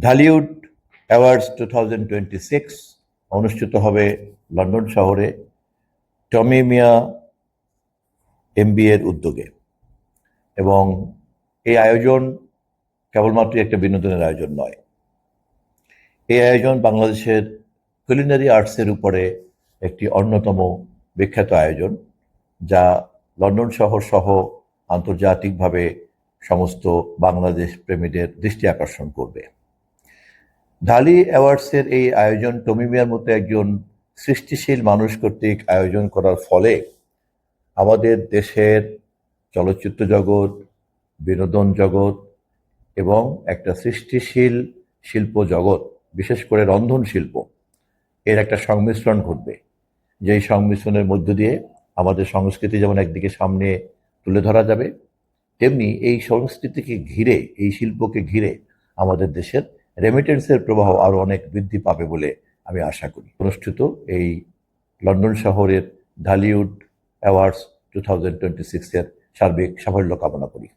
Dhallywood awards 2026 অনুষ্ঠিত হবে London শহরে টমি মিয়া MBA এর উদ্যোগে। এবং এই আয়োজন কেবলমাত্র একটা বিনোদনের আয়োজন নয়। এই আয়োজন বাংলাদেশের কুলিনারি আর্টসের উপরে একটি অন্যতম বিখ্যাত আয়োজন, যা লন্ডন শহর সহ আন্তর্জাতিকভাবে সমস্ত বাংলাদেশ প্রেমীদের দৃষ্টি আকর্ষণ করবে। ঢালি অ্যাওয়ার্ডসের এই আয়োজন টমি মিয়ার মতো একজন সৃষ্টিশীল মানুষ কর্তৃক আয়োজন করার ফলে আমাদের দেশের চলচ্চিত্র জগৎ, বিনোদন জগৎ এবং একটা সৃষ্টিশীল শিল্প জগৎ, বিশেষ করে রন্ধন শিল্প, এর একটা সংমিশ্রণ ঘটবে। যেই সংমিশ্রণের মধ্য দিয়ে আমাদের সংস্কৃতি যেমন একদিকে সামনে তুলে ধরা যাবে, তেমনি এই সংস্কৃতিকে ঘিরে, এই শিল্পকে ঘিরে আমাদের দেশের রেমিটেন্সের প্রবাহ আরও অনেক বৃদ্ধি পাবে বলে আমি আশা করি। অনুষ্ঠিত এই লন্ডন শহরের ঢালিউড অ্যাওয়ার্ডস 2026 এর সার্বিক সাফল্য কামনা করি।